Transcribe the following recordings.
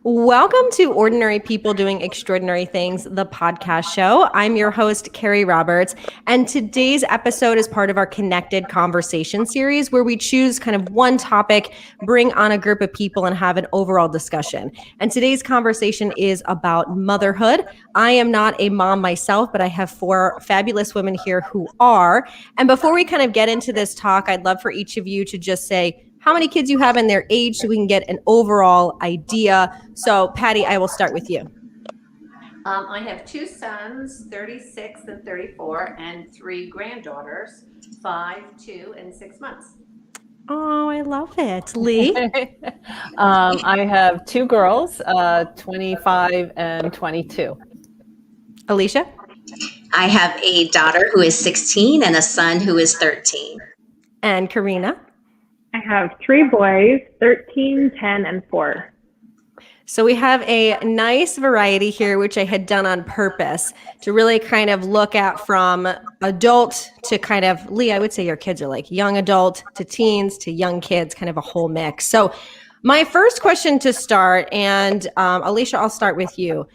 Welcome to Ordinary People Doing Extraordinary Things, the podcast show. I'm your host, Carrie Roberts, and today's episode is part of our Connected Conversation series where we choose kind of one topic, bring on a group of people, and have an overall discussion. And today's conversation is about motherhood. I am not a mom myself, but I have four fabulous women here who are. And before we kind of get into this talk, I'd love for each of you to just say how many kids you have and their age so we can get an overall idea. So Patty, I will start with you. I have two sons, 36 and 34, and three granddaughters, 5, 2, and 6 months. Oh, I love it. Lee? I have two girls, 25 and 22. Alicia? I have a daughter who is 16 and a son who is 13. And Carina? I have 3 boys, 13, 10, and 4. So we have a nice variety here, which I had done on purpose to really kind of look at from adult to kind of, Lee, I would say your kids are like young adult to teens to young kids, kind of a whole mix. So my first question to start, and Alicia, I'll start with you.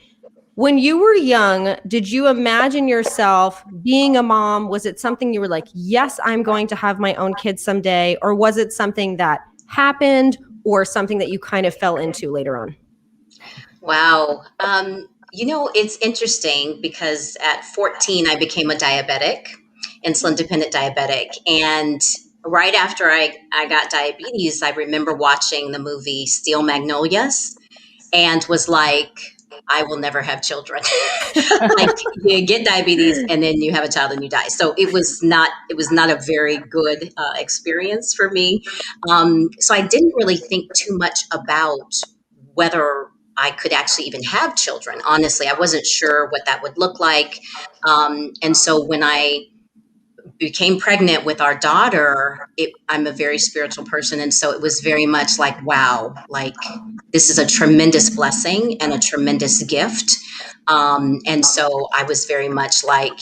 When you were young, did you imagine yourself being a mom? Was it something you were like, yes, I'm going to have my own kids someday? Or was it something that happened or something that you kind of fell into later on? Wow. It's interesting because at 14, I became a diabetic, insulin-dependent diabetic. And right after I got diabetes, I remember watching the movie Steel Magnolias and was like, I will never have children. Like you get diabetes and then you have a child and you die. So it was not a very good experience for me. So I didn't really think too much about whether I could actually even have children. Honestly, I wasn't sure what that would look like. And so when I became pregnant with our daughter, I'm a very spiritual person. And so it was very much like, wow, like this is a tremendous blessing and a tremendous gift. And so I was very much like,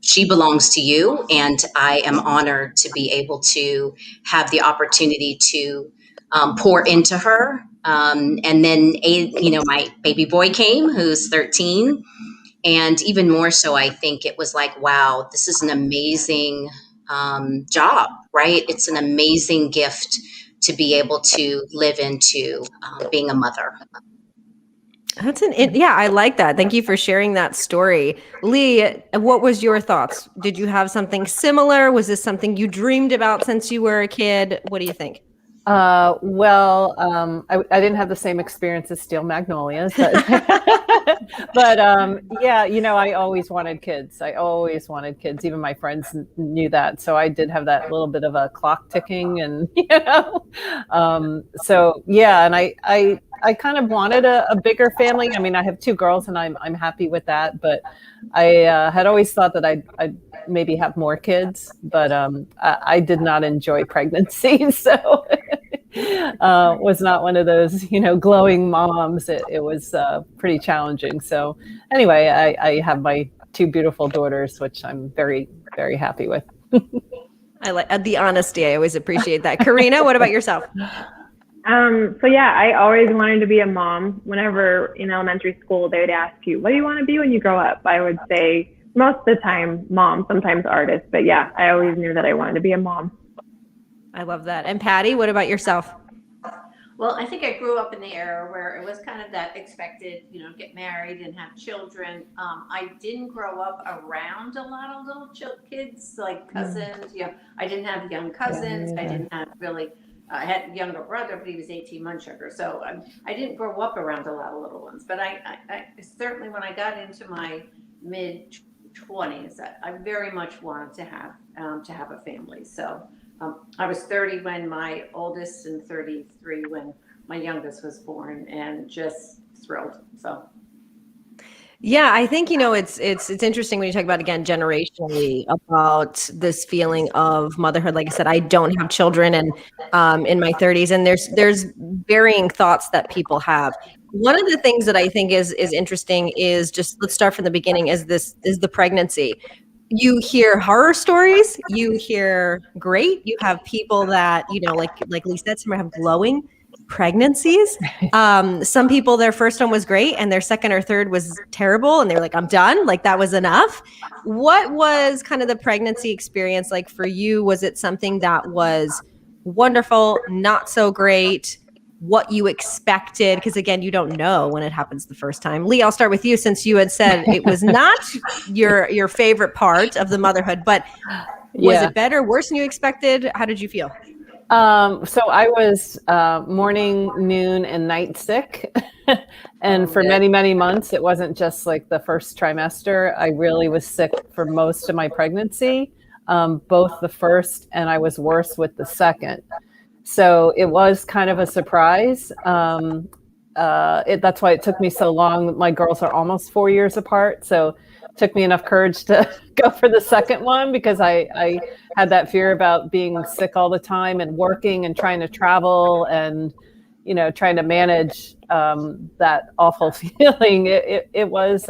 she belongs to you. And I am honored to be able to have the opportunity to pour into her. And then, my baby boy came, who's 13. And even more so, I think it was like, wow, this is an amazing job, right? It's an amazing gift to be able to live into being a mother. I like that. Thank you for sharing that story. Lee, what was your thoughts? Did you have something similar? Was this something you dreamed about since you were a kid? What do you think? I didn't have the same experience as Steel Magnolias, but, I always wanted kids. Even my friends knew that. So I did have that little bit of a clock ticking and, and I kind of wanted a bigger family. I mean, I have 2 girls and I'm happy with that, but I had always thought that I'd maybe have more kids, but I did not enjoy pregnancy. So was not one of those, glowing moms. It was pretty challenging. So anyway, I have my 2 beautiful daughters, which I'm very, very happy with. I like the honesty. I always appreciate that. Carina, what about yourself? I always wanted to be a mom. Whenever in elementary school, they would ask you, what do you want to be when you grow up? I would say most of the time, mom, sometimes artist. But yeah, I always knew that I wanted to be a mom. I love that. And Patty, what about yourself? Well, I think I grew up in the era where it was kind of that expected, get married and have children. I didn't grow up around a lot of little kids, like cousins. I didn't have young cousins. I didn't have really... I had a younger brother, but he was 18 months younger. So I didn't grow up around a lot of little ones. But I certainly, when I got into my mid-20s, I very much wanted to have a family. So I was 30 when my oldest and 33 when my youngest was born, and just thrilled. So. Yeah, I think, it's interesting when you talk about, again, generationally about this feeling of motherhood. Like I said, I don't have children and in my 30s, and there's varying thoughts that people have. One of the things that I think is interesting is just, let's start from the beginning, is the pregnancy. You hear horror stories, you hear great, you have people that, like Lee said, some have glowing pregnancies. Some people, their first one was great and their second or third was terrible. And they're like, I'm done. Like that was enough. What was kind of the pregnancy experience like for you? Was it something that was wonderful, not so great, what you expected? Because again, you don't know when it happens the first time. Lee, I'll start with you since you had said it was not your favorite part of the motherhood, but was it better, worse than you expected? How did you feel? So I was morning, noon, and night sick. And for many, many months, it wasn't just like the first trimester. I really was sick for most of my pregnancy, both the first, and I was worse with the second. So it was kind of a surprise. That's why it took me so long. My girls are almost 4 years apart. So it took me enough courage to go for the second one because I had that fear about being sick all the time and working and trying to travel and, you know, trying to manage that awful feeling. It was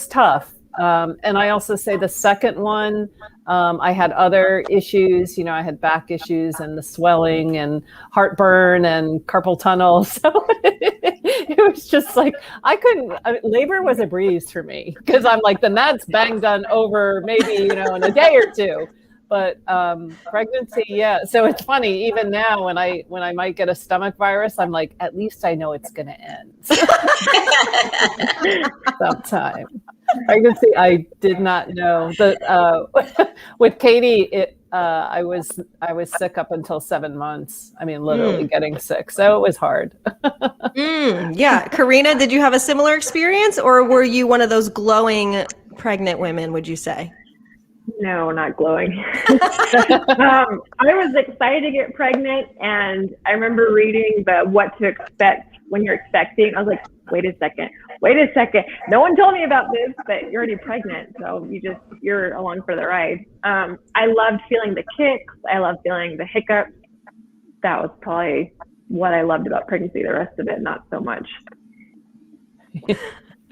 tough. And I also say the second one, I had other issues, you know, I had back issues and the swelling and heartburn and carpal tunnel. So it was just like, labor was a breeze for me because I'm like, then that's bang done over maybe, you know, in a day or two. But pregnancy, yeah. So it's funny, even now when I might get a stomach virus, I'm like, at least I know it's going to end sometime. Pregnancy, I did not know. With Katie, I was sick up until 7 months. I mean, literally getting sick. So it was hard. Yeah. Carina, did you have a similar experience or were you one of those glowing pregnant women, would you say? No, not glowing. I was excited to get pregnant, and I remember reading the what to expect when you're expecting. I was like, wait a second. No one told me about this, but you're already pregnant, so you're along for the ride. I loved feeling the kicks. I loved feeling the hiccups. That was probably what I loved about pregnancy. The rest of it, not so much.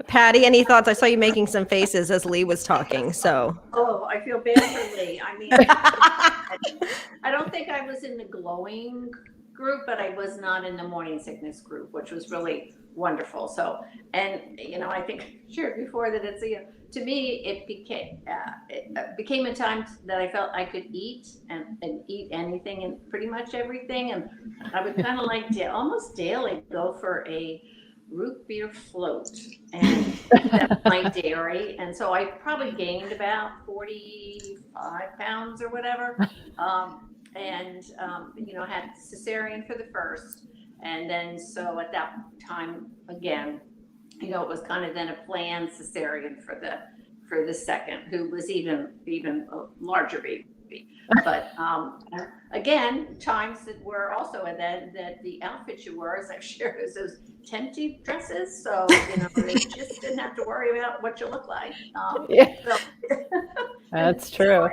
Patty, any thoughts? I saw you making some faces as Lee was talking. So. Oh, I feel bad for Lee. I mean, I don't think I was in the glowing group, but I was not in the morning sickness group, which was really wonderful. So, and you know, I think I shared before that it's to me it became a time that I felt I could eat and eat anything and pretty much everything, and I would kind of like almost daily go for a root beer float, and that's my dairy. And so I probably gained about 45 pounds or whatever. You know, had cesarean for the first. And then, so at that time, again, you know, it was kind of then a planned cesarean for the second, who was even a larger baby. But again, times that were also, and then that the outfits you wore, as I've shared, was those tempting dresses. So, you know, they just didn't have to worry about what you look like. That's true.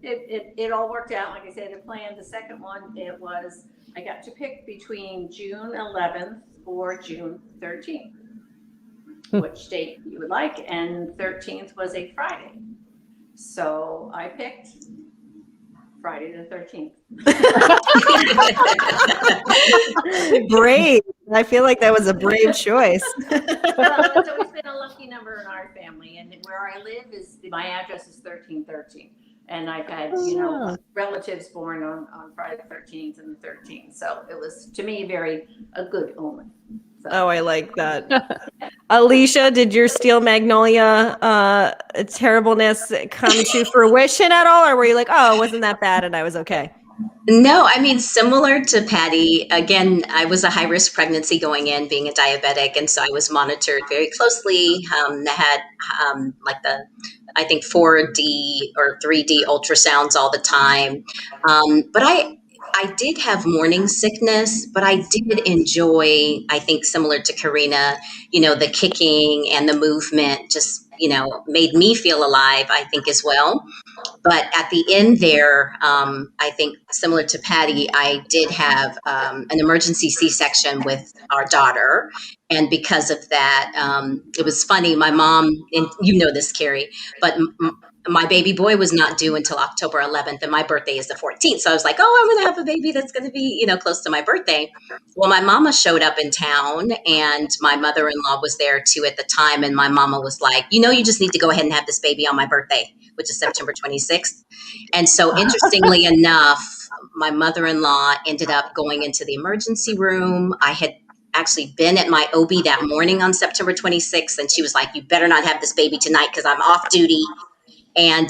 So it all worked out. Like I said, the plan, the second one, I got to pick between June 11th or June 13th, which date you would like. And 13th was a Friday. So I picked Friday the 13th. Brave. I feel like that was a brave choice. Well, it's always been a lucky number in our family. And where I live my address is 1313. And I've had, you know, relatives born on Friday the 13th and the 13th. So it was, to me, a good omen. So. Oh, I like that. Alicia, did your Steel Magnolia terribleness come to fruition at all? Or were you like, oh, it wasn't that bad and I was okay? No, I mean, similar to Patty, again, I was a high-risk pregnancy going in, being a diabetic, and so I was monitored very closely. I had I think 4D or 3D ultrasounds all the time. But I did have morning sickness, but I did enjoy, I think similar to Carina, you know, the kicking and the movement just, you know, made me feel alive, I think, as well. But at the end there, I think similar to Patty, I did have an emergency C-section with our daughter. And because of that, it was funny. My mom, and you know this, Carrie, but my baby boy was not due until October 11th, and my birthday is the 14th. So I was like, oh, I'm going to have a baby that's going to be, close to my birthday. Well, my mama showed up in town, and my mother-in-law was there too at the time. And my mama was like, you just need to go ahead and have this baby on my birthday, which is September 26th. And so interestingly enough, my mother-in-law ended up going into the emergency room. I had actually been at my OB that morning on September 26th, and she was like, you better not have this baby tonight because I'm off duty. And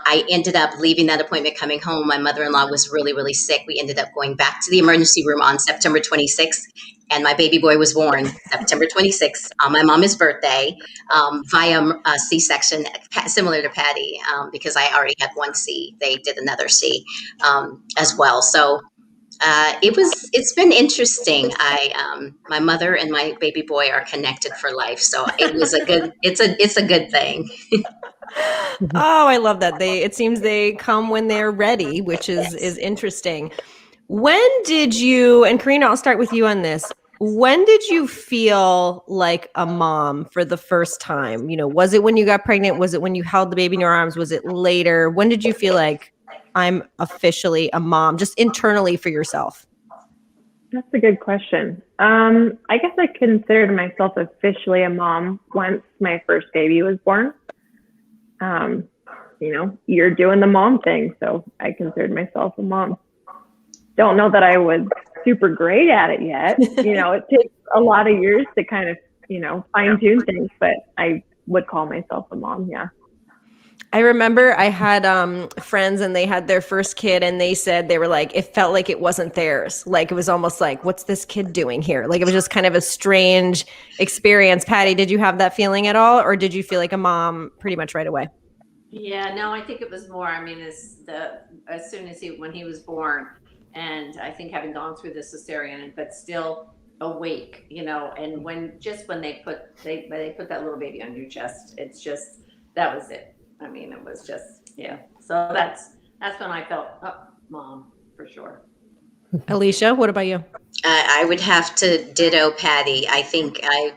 I ended up leaving that appointment, coming home. My mother-in-law was really, really sick. We ended up going back to the emergency room on September 26th, and my baby boy was born September 26th on my mom's birthday via a C-section, similar to Patty, because I already had one C. They did another C as well. So it's been interesting. My mother and my baby boy are connected for life. So it's a good thing. Oh, I love that. It seems they come when they're ready, which is interesting. When did you, and Carina, I'll start with you on this. When did you feel like a mom for the first time? Was it when you got pregnant? Was it when you held the baby in your arms? Was it later? When did you feel like I'm officially a mom, just internally for yourself? That's a good question. I guess I considered myself officially a mom once my first baby was born. You're doing the mom thing, so I considered myself a mom. Don't know that I was super great at it yet. It takes a lot of years to kind of, fine tune things, but I would call myself a mom. Yeah. I remember I had friends and they had their first kid and they said they were like, it felt like it wasn't theirs. Like it was almost like, what's this kid doing here? Like it was just kind of a strange experience. Patty, did you have that feeling at all? Or did you feel like a mom pretty much right away? Yeah, no, I think it was more, as soon as when he was born, and I think having gone through the cesarean, but still awake, and when they put that little baby on your chest, it's just, that was it. It was just, yeah. So that's when I felt, oh, mom, for sure. Alicia, what about you? I would have to ditto Patty. I think I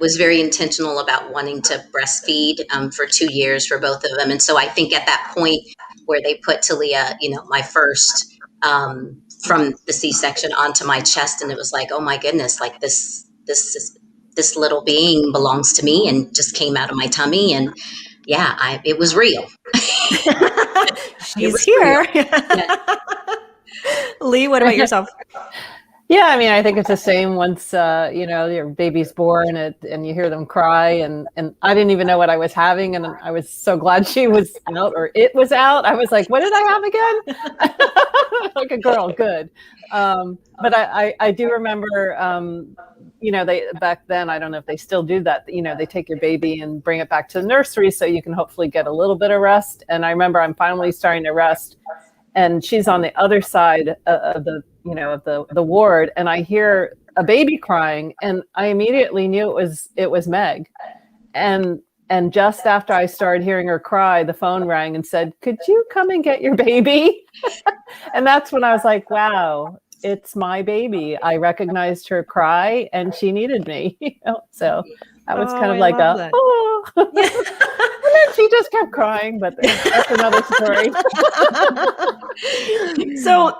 was very intentional about wanting to breastfeed for 2 years for both of them. And so I think at that point where they put Talia, my first from the C-section onto my chest, and it was like, oh my goodness, like this little being belongs to me and just came out of my tummy. And yeah, it was real. She's here. Yeah. Lee, what about yourself? Yeah, I think it's the same once, your baby's born and you hear them cry and I didn't even know what I was having. And I was so glad she was out or it was out. I was like, what did I have again? Like a girl, good. But I do remember, they back then, I don't know if they still do that, they take your baby and bring it back to the nursery so you can hopefully get a little bit of rest. And I remember I'm finally starting to rest and she's on the other side of the ward, and I hear a baby crying, and I immediately knew it was Meg. And just after I started hearing her cry, the phone rang and said, "Could you come and get your baby?" And that's when I was like, wow, it's my baby. I recognized her cry and she needed me. So that was kind of like oh. And then she just kept crying, but that's another story. So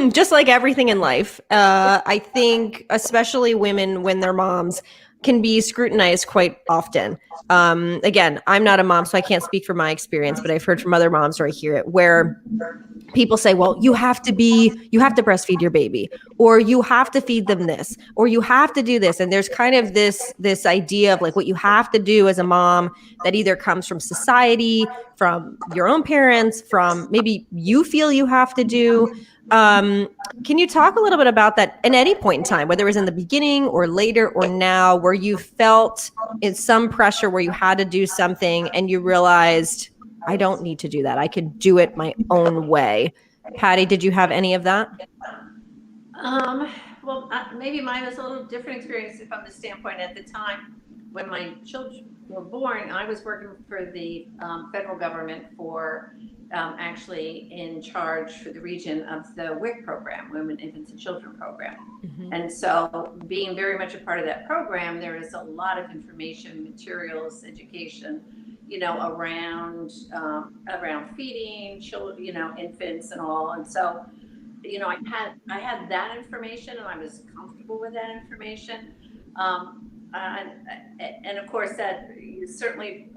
just like everything in life, I think especially women when they're moms can be scrutinized quite often. Again, I'm not a mom, so I can't speak for my experience, but I've heard from other moms where I hear it where people say, well, you have to breastfeed your baby, or you have to feed them this, or you have to do this. And there's kind of this idea of like what you have to do as a mom that either comes from society, from your own parents, from maybe you feel you have to do. Can you talk a little bit about that at any point in time, whether it was in the beginning or later or now, where you felt in some pressure where you had to do something and you realized, I don't need to do that. I can do it my own way. Patty, did you have any of that? Well, maybe mine was a little different experience from the standpoint at the time when my children were born. I was working for the federal government for actually in charge for the region of the WIC program, Women, Infants, and Children program. Mm-hmm. And so being very much a part of that program, there is a lot of information, materials, education, around feeding children, infants and all. And so, I had that information, and I was comfortable with that information. And, and of course, that certainly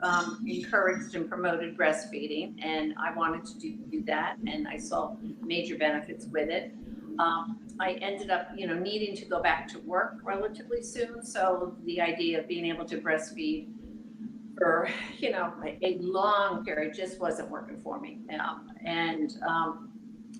encouraged and promoted breastfeeding, and I wanted to do that, and I saw major benefits with it. I ended up, needing to go back to work relatively soon, so the idea of being able to breastfeed for, a long period just wasn't working for me. And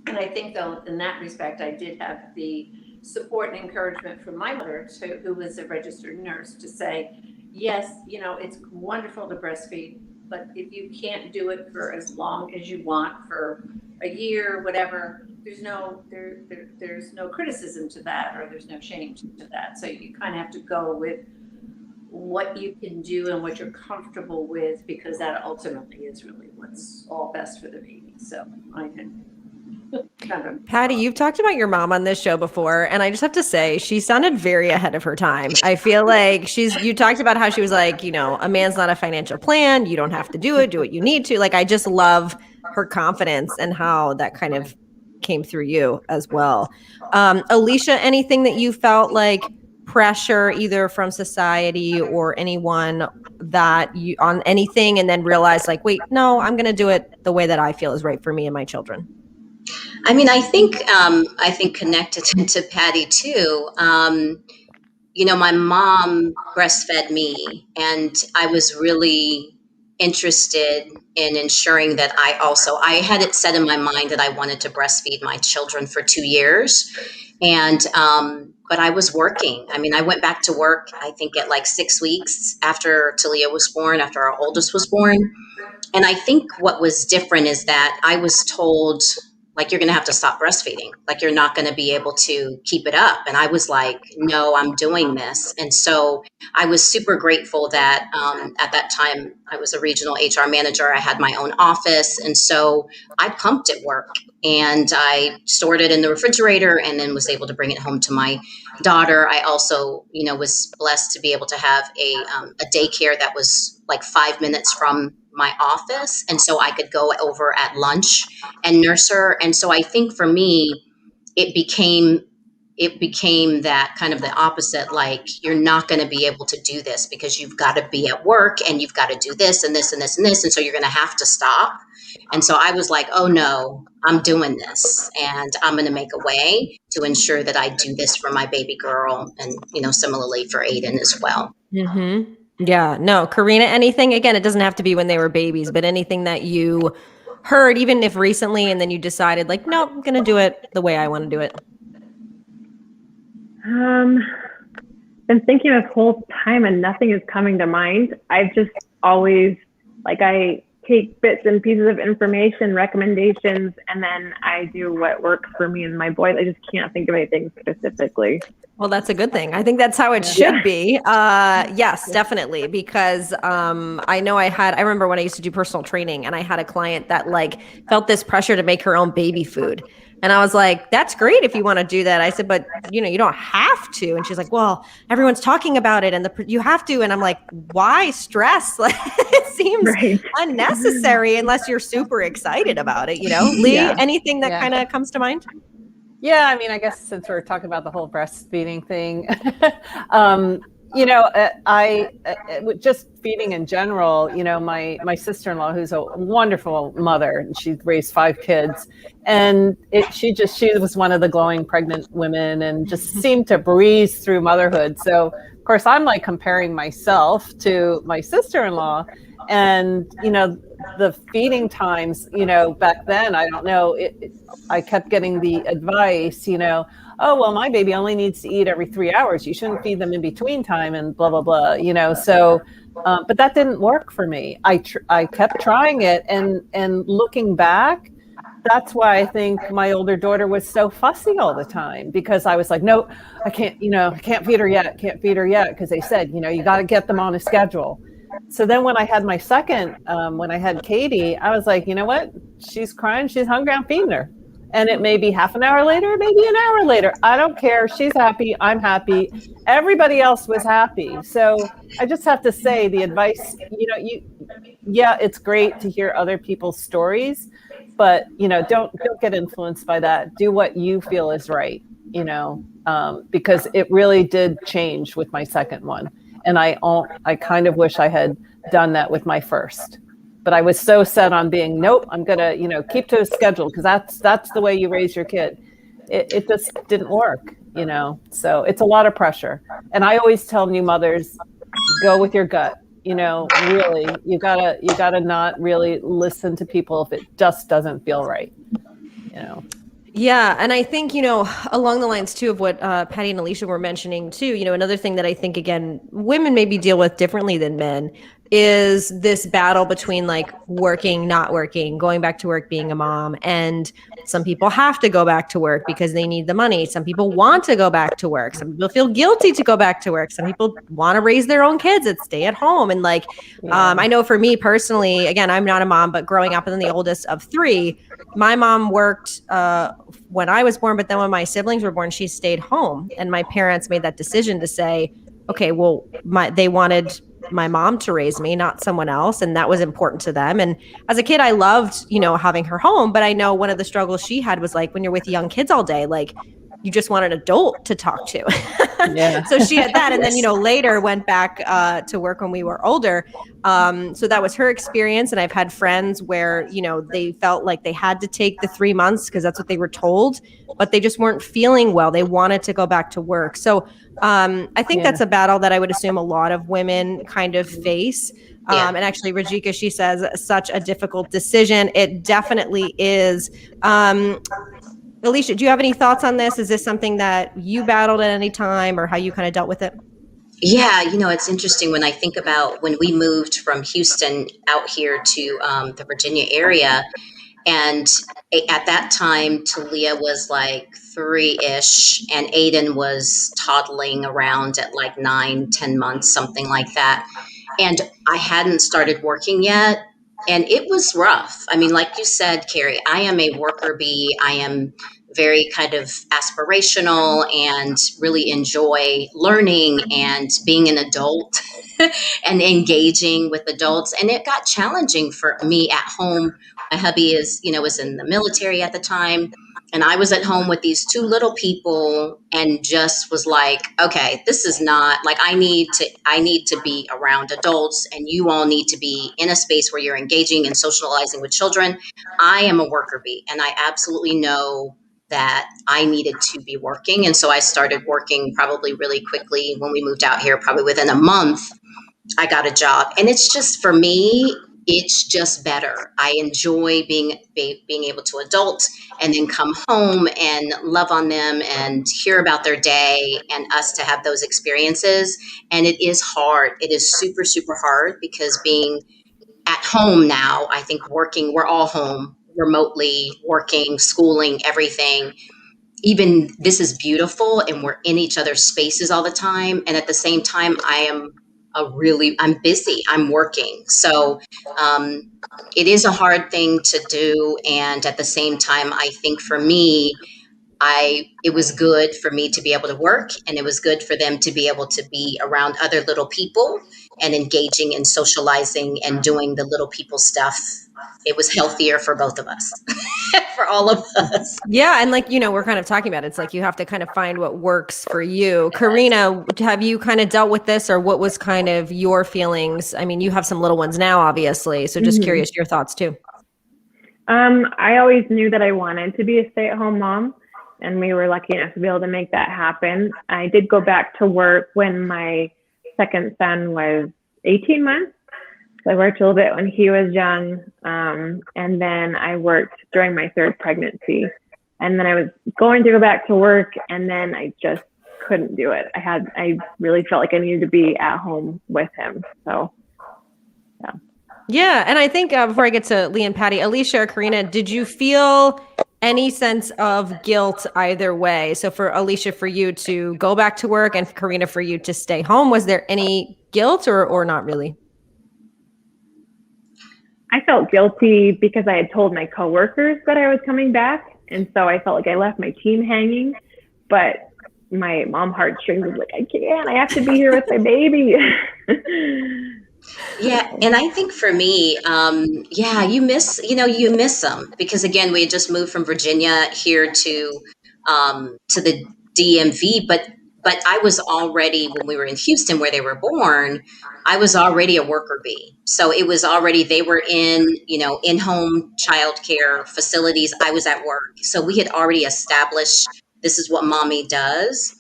I think, though, in that respect, I did have the support and encouragement from my mother, who was a registered nurse, to say, yes, it's wonderful to breastfeed, but if you can't do it for as long as you want, for a year, whatever, there's no criticism to that, or there's no shame to that. So you kind of have to go with what you can do and what you're comfortable with, because that ultimately is really what's all best for the baby. So I can. Patty, you've talked about your mom on this show before, and I just have to say, she sounded very ahead of her time. I feel like you talked about how she was like, a man's not a financial plan. You don't have to do what you need to. Like, I just love her confidence and how that kind of came through you as well. Alicia, anything that you felt like pressure either from society or anyone that you on anything, and then realized like, wait, no, I'm going to do it the way that I feel is right for me and my children? I mean, I think connected to Patty too. My mom breastfed me, and I was really interested in ensuring that I had it set in my mind that I wanted to breastfeed my children for 2 years. And, but I was working. I mean, I went back to work, I think at like 6 weeks after Talia was born, after our oldest was born. And I think what was different is that I was told, like, you're going to have to stop breastfeeding. Like, you're not going to be able to keep it up. And I was like, no, I'm doing this. And so I was super grateful that at that time I was a regional HR manager. I had my own office. And so I pumped at work, and I stored it in the refrigerator and then was able to bring it home to my daughter. I also, was blessed to be able to have a daycare that was like 5 minutes from my office. And so I could go over at lunch and nurse her. And so I think for me, it became that kind of the opposite, like, you're not going to be able to do this because you've got to be at work and you've got to do this and this and this and this. And so you're going to have to stop. And so I was like, oh no, I'm doing this, and I'm going to make a way to ensure that I do this for my baby girl, and, similarly for Aiden as well. Mm-hmm. Yeah, no, Carina, anything, again, it doesn't have to be when they were babies, but anything that you heard, even if recently, and then you decided like, no, I'm going to do it the way I want to do it. Been thinking this whole time and nothing is coming to mind. I've just always, I take bits and pieces of information, recommendations, and then I do what works for me and my boys. I just can't think of anything specifically. Well, that's a good thing. I think that's how it should be. Yes, definitely. Because I remember when I used to do personal training, and I had a client that felt this pressure to make her own baby food. And I was like, that's great if you want to do that. I said, but you don't have to. And she's like, well, everyone's talking about it and you have to. And I'm like, why stress? It seems unnecessary unless you're super excited about it. Lee, anything that kind of comes to mind? Yeah, I mean, I guess since we're talking about the whole breastfeeding thing, I just feeding in general, my sister-in-law, who's a wonderful mother, and she raised 5 kids, and she was one of the glowing pregnant women and just seemed to breeze through motherhood. So of course I'm comparing myself to my sister-in-law, and the feeding times, back then, I don't know, I kept getting the advice, oh, well, my baby only needs to eat every 3 hours. You shouldn't feed them in between time and blah, blah, blah, so, but that didn't work for me. I kept trying it, and looking back, that's why I think my older daughter was so fussy all the time, because I was like, no, I can't feed her yet, because they said, you got to get them on a schedule. So then when I had my second, when I had Katie, I was like, you know what? She's crying. She's hungry. I'm feeding her. And it may be half an hour later, maybe an hour later. I don't care. She's happy. I'm happy. Everybody else was happy. So I just have to say the advice, yeah, it's great to hear other people's stories, but don't get influenced by that. Do what you feel is right, because it really did change with my second one. And I kind of wish I had done that with my first. But I was so set on being, nope, I'm going to, keep to a schedule because that's the way you raise your kid. It just didn't work, so it's a lot of pressure. And I always tell new mothers, go with your gut, really, you gotta not really listen to people if it just doesn't feel right, Yeah. And I think, along the lines too of what Patty and Alicia were mentioning too, another thing that I think, again, women maybe deal with differently than men is this battle between like working, not working, going back to work, being a mom. And some people have to go back to work because they need the money. Some people want to go back to work. Some people feel guilty to go back to work. Some people want to raise their own kids and stay at home. And like, I know for me personally, again, I'm not a mom, but growing up and the oldest of three, my mom worked when I was born, but then when my siblings were born, she stayed home. And my parents made that decision to say, okay, well, they wanted my mom to raise me, not someone else. And that was important to them. And as a kid, I loved, having her home. But I know one of the struggles she had was like, when you're with young kids all day, like you just want an adult to talk to. Yeah. So she had that. And then, later went back to work when we were older. So that was her experience. And I've had friends where, they felt like they had to take the 3 months because that's what they were told, but they just weren't feeling well. They wanted to go back to work. So I think that's a battle that I would assume a lot of women kind of face. And actually, Rajika, she says, such a difficult decision. It definitely is. Alicia, do you have any thoughts on this? Is this something that you battled at any time or how you kind of dealt with it? Yeah, it's interesting when I think about when we moved from Houston out here to the Virginia area. And at that time, Talia was like 3-ish, and Aiden was toddling around at like 9, 10 months, something like that. And I hadn't started working yet. And it was rough. I mean, like you said, Carrie, I am a worker bee. I am very kind of aspirational and really enjoy learning and being an adult and engaging with adults. And it got challenging for me at home. My hubby was in the military at the time. And I was at home with these two little people and just was like, okay, this is not like I need to be around adults, and you all need to be in a space where you're engaging and socializing with children. I am a worker bee, and I absolutely know that I needed to be working. And so I started working probably really quickly when we moved out here. Probably within a month, I got a job. And it's just, for me, it's just better. I enjoy being able to adult and then come home and love on them and hear about their day and us to have those experiences. And it is hard. It is super, super hard because being at home now, I think working, we're all home remotely, working, schooling, everything. Even this is beautiful and we're in each other's spaces all the time. And at the same time, I'm busy, I'm working. So it is a hard thing to do. And at the same time, I think for me, it was good for me to be able to work, and it was good for them to be able to be around other little people and engaging and socializing and doing the little people stuff. It was healthier for both of us, for all of us. Yeah. And like, we're kind of talking about it. It's like you have to kind of find what works for you. Carina, have you kind of dealt with this, or what was kind of your feelings? I mean, you have some little ones now, obviously. So just curious your thoughts too. I always knew that I wanted to be a stay-at-home mom, and we were lucky enough to be able to make that happen. I did go back to work when my second son was 18 months. So I worked a little bit when he was young, and then I worked during my third pregnancy. And then I was going to go back to work, and then I just couldn't do it. I really felt like I needed to be at home with him. So, yeah. Yeah. And I think before I get to Lee and Patty, Alicia or Carina, did you feel any sense of guilt either way? So for Alicia, for you to go back to work, and Carina, for you to stay home, was there any guilt or not really? I felt guilty because I had told my coworkers that I was coming back. And so I felt like I left my team hanging, but my mom heartstrings was like, I can't, I have to be here with my baby. Yeah, and I think for me, you miss them because again, we had just moved from Virginia here to the DMV, but I was already when we were in Houston where they were born, I was already a worker bee. So it was already they were in in-home childcare facilities. I was at work, so we had already established this is what mommy does.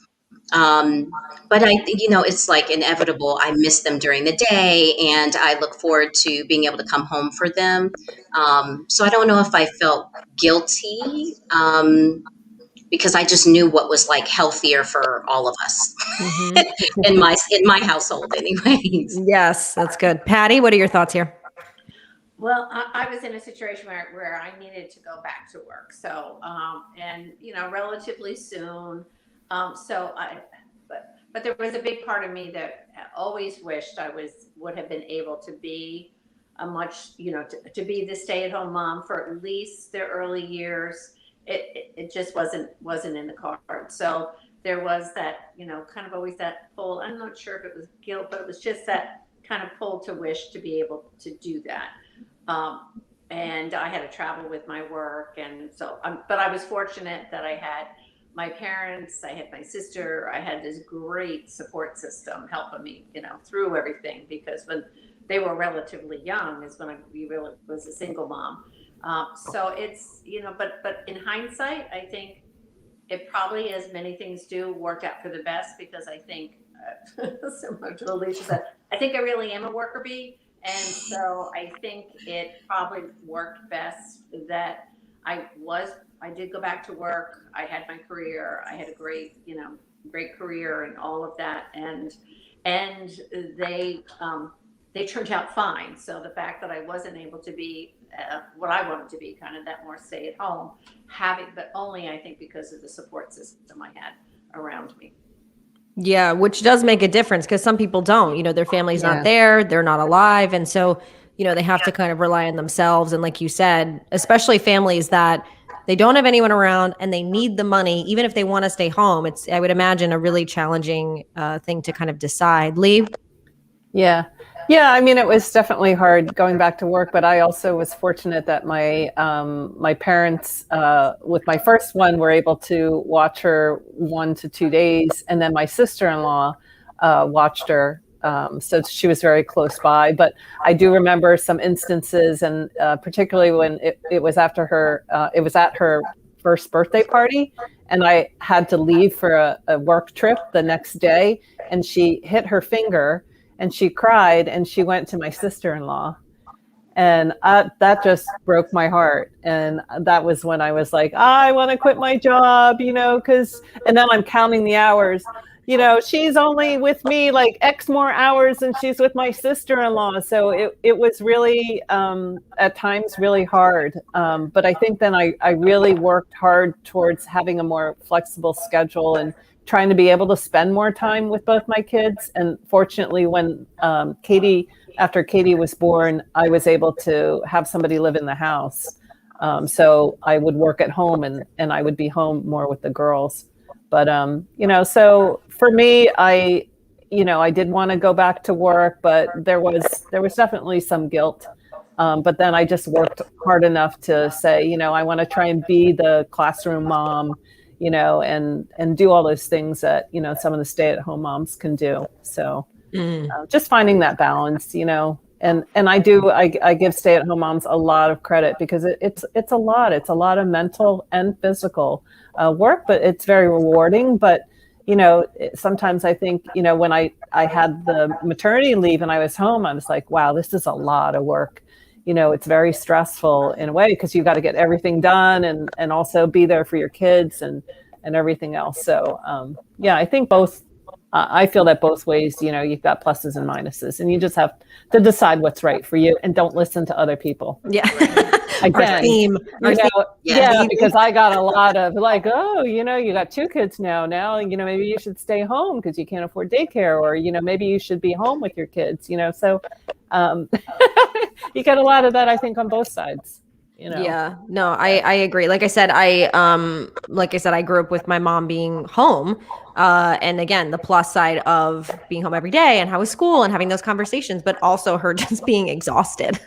But I think, it's like inevitable. I miss them during the day and I look forward to being able to come home for them. So I don't know if I felt guilty because I just knew what was like healthier for all of us in my household anyways. Yes, that's good. Patty, what are your thoughts here? Well, I was in a situation where I needed to go back to work. So, and relatively soon. But there was a big part of me that always wished would have been able to be to be the stay-at-home mom for at least the early years. It just wasn't in the cards. So there was that, kind of always that pull. I'm not sure if it was guilt, but it was just that kind of pull to wish to be able to do that. And I had to travel with my work. And so, but I was fortunate that I had my parents, I had my sister, I had this great support system helping me, through everything, because when they were relatively young is when I really was a single mom. So it's, but in hindsight, I think it probably, as many things do, worked out for the best because I think, similar to Alicia said, I think I really am a worker bee. And so I think it probably worked best that I did go back to work. I had my career. I had a great career and all of that. And they turned out fine. So the fact that I wasn't able to be what I wanted to be, kind of that more stay at home, but only I think because of the support system I had around me. Yeah, which does make a difference because some people don't, their family's not there, they're not alive. And so, they have to kind of rely on themselves. And like you said, especially families that they don't have anyone around and they need the money, even if they want to stay home, it's, I would imagine, a really challenging thing to kind of decide. Lee? Yeah. I mean, it was definitely hard going back to work, but I also was fortunate that my parents, with my first one, were able to watch her 1 to 2 days, and then my sister-in-law watched her, so she was very close by. But I do remember some instances, and particularly when it was after her, it was at her first birthday party, and I had to leave for a work trip the next day, and she hit her finger. And she cried and she went to my sister-in-law. And that just broke my heart. And that was when I was like, I want to quit my job, and then I'm counting the hours. She's only with me like X more hours than she's with my sister-in-law. So it was really, at times, really hard. But I think then I really worked hard towards having a more flexible schedule and trying to be able to spend more time with both my kids. And fortunately, when after Katie was born, I was able to have somebody live in the house. So I would work at home and I would be home more with the girls. But, so for me, I did want to go back to work, but there was definitely some guilt. But then I just worked hard enough to say, I want to try and be the classroom mom, and do all those things that, some of the stay-at-home moms can do. So just finding that balance, and I give stay-at-home moms a lot of credit because it's a lot of mental and physical work, but it's very rewarding. But, sometimes I think, when I had the maternity leave and I was home, I was like, wow, this is a lot of work. It's very stressful in a way because you got to get everything done and also be there for your kids and everything else. So, I think I feel that both ways, you've got pluses and minuses, and you just have to decide what's right for you and don't listen to other people. Yeah. Again, Our theme. Because I got a lot of like, oh, you got 2 kids now, maybe you should stay home because you can't afford daycare, or, maybe you should be home with your kids, so you get a lot of that, I think, on both sides. Yeah, no, I agree. Like I said, I grew up with my mom being home. And again, the plus side of being home every day and how was school and having those conversations, but also her just being exhausted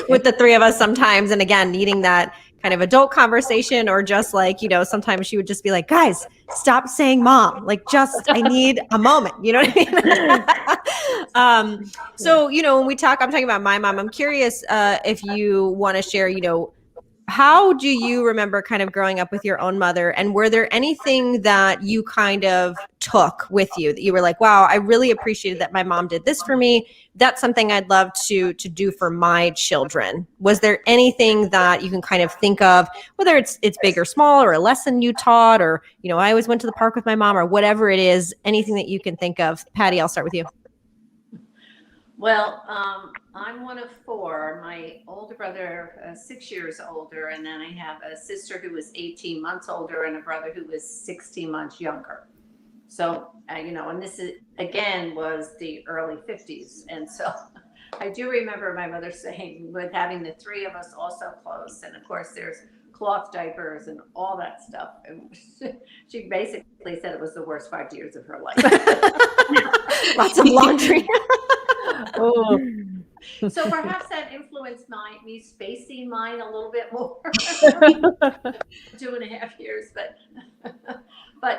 with the three of us sometimes. And again, needing that kind of adult conversation, or just like, sometimes she would just be like, guys, stop saying mom. Like, just, I need a moment. You know what I mean? So, when I'm talking about my mom, I'm curious if you want to share, how do you remember kind of growing up with your own mother? And were there anything that you kind of took with you that you were like, wow, I really appreciated that my mom did this for me. That's something I'd love to do for my children. Was there anything that you can kind of think of, whether it's big or small, or a lesson you taught, or, I always went to the park with my mom, or whatever it is, anything that you can think of? Patty, I'll start with you. Well, I'm one of four. My older brother, 6 years older, and then I have a sister who was 18 months older and a brother who was 16 months younger. So, and this is, again, was the early 50s. And so I do remember my mother saying, with having the three of us also close, and of course there's cloth diapers and all that stuff. And she basically said it was the worst 5 years of her life. Lots of laundry. Oh. So perhaps that influenced me spacing mine a little bit more. 2.5 years, but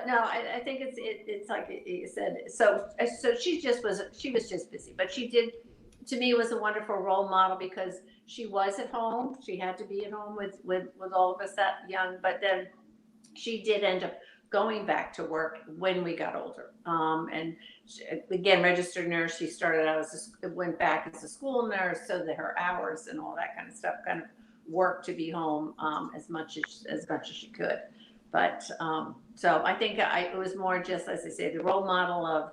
no, I think it's like you said. So she was just busy, but she did, to me, was a wonderful role model, because she was at home. She had to be at home with all of us that young, but then she did end up going back to work when we got older. And she, again, registered nurse. She started out went back as a school nurse, so that her hours and all that kind of stuff kind of worked to be home as much as she could. But so I think it was more just, as I say, the role model of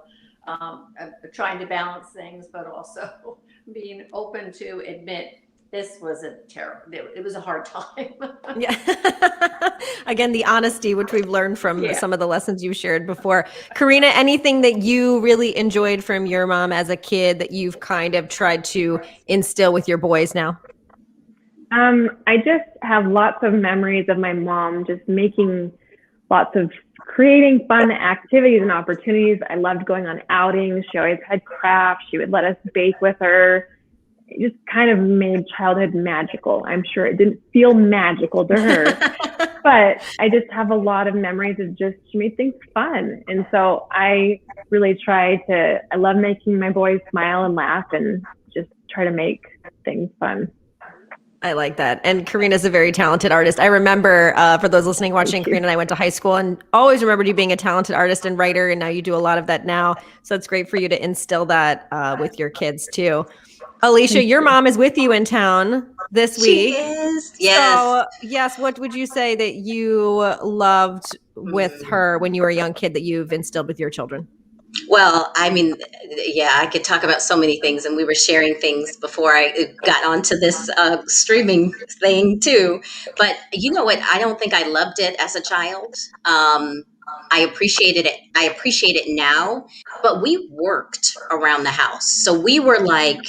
trying to balance things, but also being open to admit this was it was a hard time. Yeah. Again, the honesty, which we've learned from some of the lessons you shared before. Carina, anything that you really enjoyed from your mom as a kid that you've kind of tried to instill with your boys now? I just have lots of memories of my mom just making lots of creating fun activities and opportunities. I loved going on outings. She always had crafts. She would let us bake with her. It just kind of made childhood magical. I'm sure it didn't feel magical to her, but I just have a lot of memories of she made things fun. And so I really I love making my boys smile and laugh and just try to make things fun. I like that. And Carina's a very talented artist. I remember, for those listening, watching, Carina and I went to high school, and always remembered you being a talented artist and writer. And now you do a lot of that now. So it's great for you to instill that with your kids too. Alicia, your mom is with you in town this week. She is. Yes. So, yes, what would you say that you loved with her when you were a young kid that you've instilled with your children? Well, I mean, yeah, I could talk about so many things, and we were sharing things before I got onto this streaming thing too. But you know what? I don't think I loved it as a child. I appreciated it. I appreciate it now, but we worked around the house. So we were like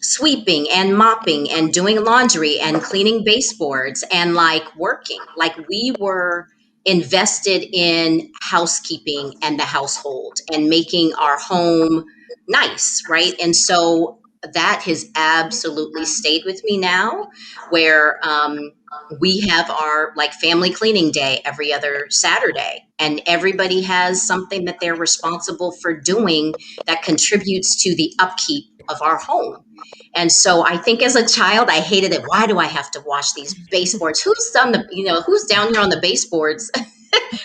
sweeping and mopping and doing laundry and cleaning baseboards and like working. Like we were invested in housekeeping and the household and making our home nice, right? And so that has absolutely stayed with me now, where we have our like family cleaning day every other Saturday, and everybody has something that they're responsible for doing that contributes to the upkeep of our home. And so I think as a child, I hated it. Why do I have to wash these baseboards? Who's down here on the baseboards?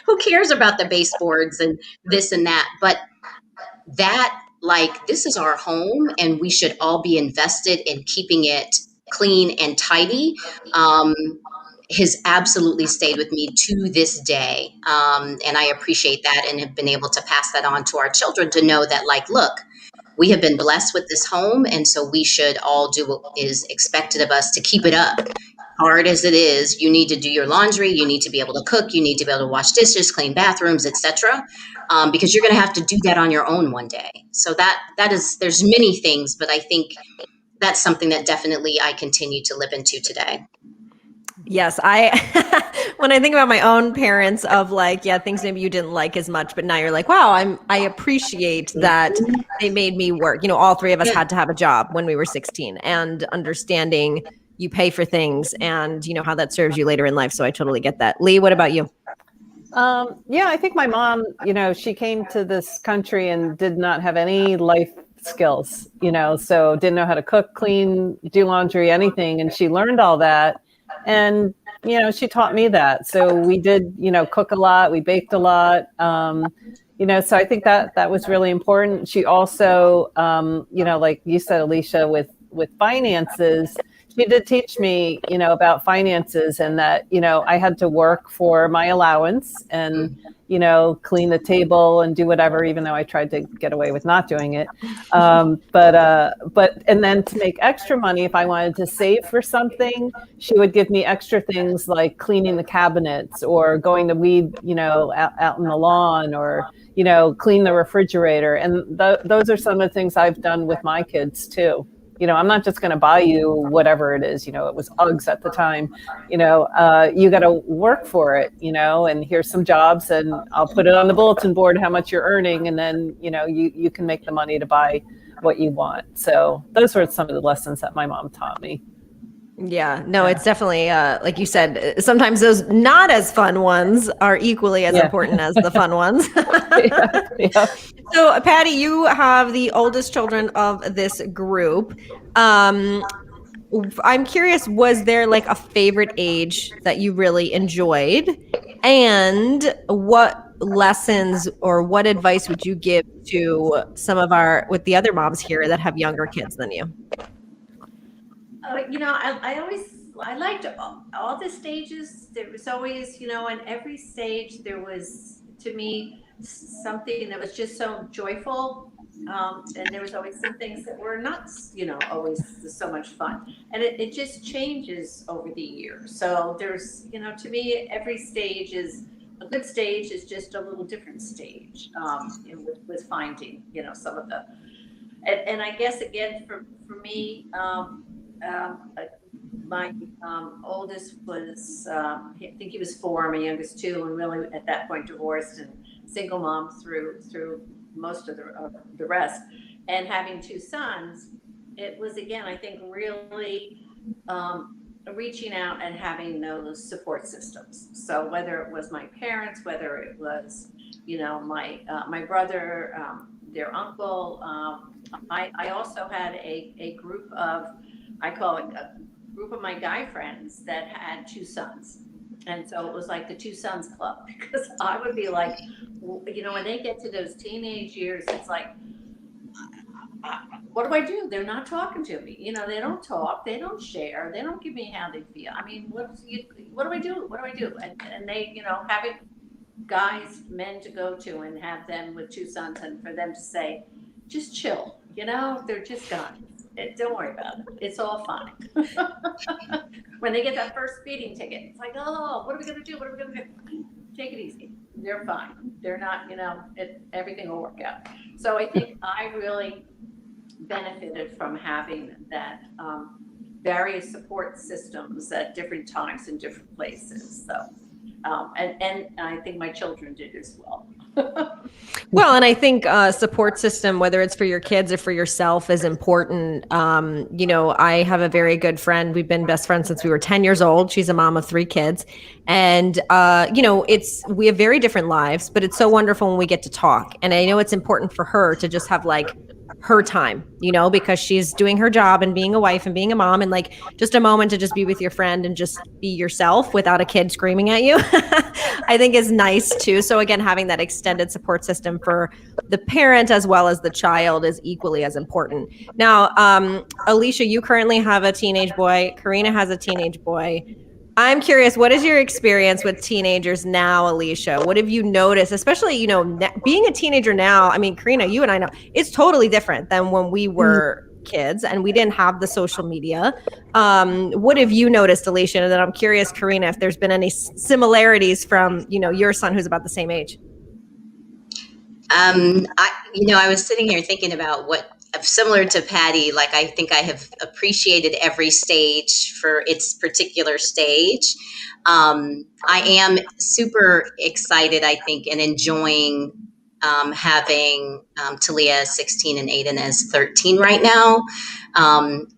Who cares about the baseboards and this and that? But that, like, this is our home, and we should all be invested in keeping it clean and tidy. Has absolutely stayed with me to this day. And I appreciate that, and have been able to pass that on to our children to know that, like, look, we have been blessed with this home, and so we should all do what is expected of us to keep it up. Hard as it is, you need to do your laundry, you need to be able to cook, you need to be able to wash dishes, clean bathrooms, etc. Because you're going to have to do that on your own one day. So that is, there's many things, but I think that's something that definitely I continue to live into today. Yes, I when I think about my own parents of like, yeah, things maybe you didn't like as much, but now you're like, wow, I appreciate that they made me work. All three of us had to have a job when we were 16, and understanding you pay for things and how that serves you later in life. So I totally get that. Lee, what about you? Yeah, I think my mom, she came to this country and did not have any life skills, so didn't know how to cook, clean, do laundry, anything. And she learned all that. And, she taught me that. So we did, cook a lot, we baked a lot. So I think that was really important. She also, like you said, Alicia, with finances, she did teach me, about finances, and that, I had to work for my allowance and, clean the table and do whatever, even though I tried to get away with not doing it. And then to make extra money, if I wanted to save for something, she would give me extra things like cleaning the cabinets or going to weed, out in the lawn, or, clean the refrigerator. And those are some of the things I've done with my kids too. I'm not just going to buy you whatever it is, it was Uggs at the time, you got to work for it, and here's some jobs, and I'll put it on the bulletin board how much you're earning. And then, you can make the money to buy what you want. So those were some of the lessons that my mom taught me. Yeah, no, it's definitely, like you said, sometimes those not as fun ones are equally as important as the fun ones. Yeah. So, Patty, you have the oldest children of this group. I'm curious, was there like a favorite age that you really enjoyed? And what lessons or what advice would you give to with the other moms here that have younger kids than you? I liked all the stages. There was always, in every stage there was, to me, something that was just so joyful. And there was always some things that were not, always so much fun. And it just changes over the years. So there's, to me, every stage is a good stage is just a little different stage with finding, some of the, and I guess again, for me, my oldest was, I think he was 4, my youngest 2, and really at that point divorced and single mom through most of the rest. And having 2 sons, it was, again, I think really reaching out and having those support systems. So whether it was my parents, whether it was, my brother, their uncle, I also had a group of, I call it a group of my guy friends that had 2 sons. And so it was like the 2 sons club, because I would be like, when they get to those teenage years, it's like, what do I do? They're not talking to me. They don't talk, they don't share, they don't give me how they feel. I mean, what do I do? What do I do? And they, having men to go to and have them with 2 sons, and for them to say, just chill, they're just guys. Don't worry about it. It's all fine. When they get that first speeding ticket, it's like, oh, what are we going to do? What are we going to do? Take it easy. They're fine. They're not, everything will work out. So I think I really benefited from having that various support systems at different times in different places. So, and I think my children did as well. Well, and I think support system, whether it's for your kids or for yourself, is important. I have a very good friend. We've been best friends since we were 10 years old. She's a mom of 3 kids. And, we have very different lives, but it's so wonderful when we get to talk. And I know it's important for her to just have like her time, because she's doing her job and being a wife and being a mom, and like just a moment to just be with your friend and just be yourself without a kid screaming at you, I think is nice too. So again, having that extended support system for the parent as well as the child is equally as important. Now, Alicia, you currently have a teenage boy. Carina has a teenage boy. I'm curious, what is your experience with teenagers now, Alicia? What have you noticed, especially, being a teenager now? I mean, Carina, you and I know it's totally different than when we were kids and we didn't have the social media. What have you noticed, Alicia? And then I'm curious, Carina, if there's been any similarities from, your son who's about the same age. I was sitting here thinking about what similar to Patty, like I think I have appreciated every stage for its particular stage. I am super excited, I think, and enjoying having Talia 16 and Aiden as 13 right now.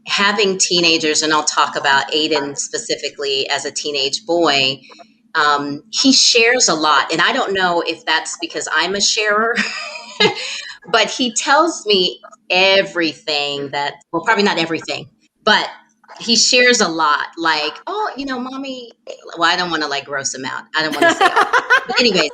Having teenagers, and I'll talk about Aiden specifically as a teenage boy, he shares a lot. And I don't know if that's because I'm a sharer, but he tells me everything that, well, probably not everything, but he shares a lot. Like, oh, mommy, well, I don't want to like gross him out. I don't want to say all. But anyways,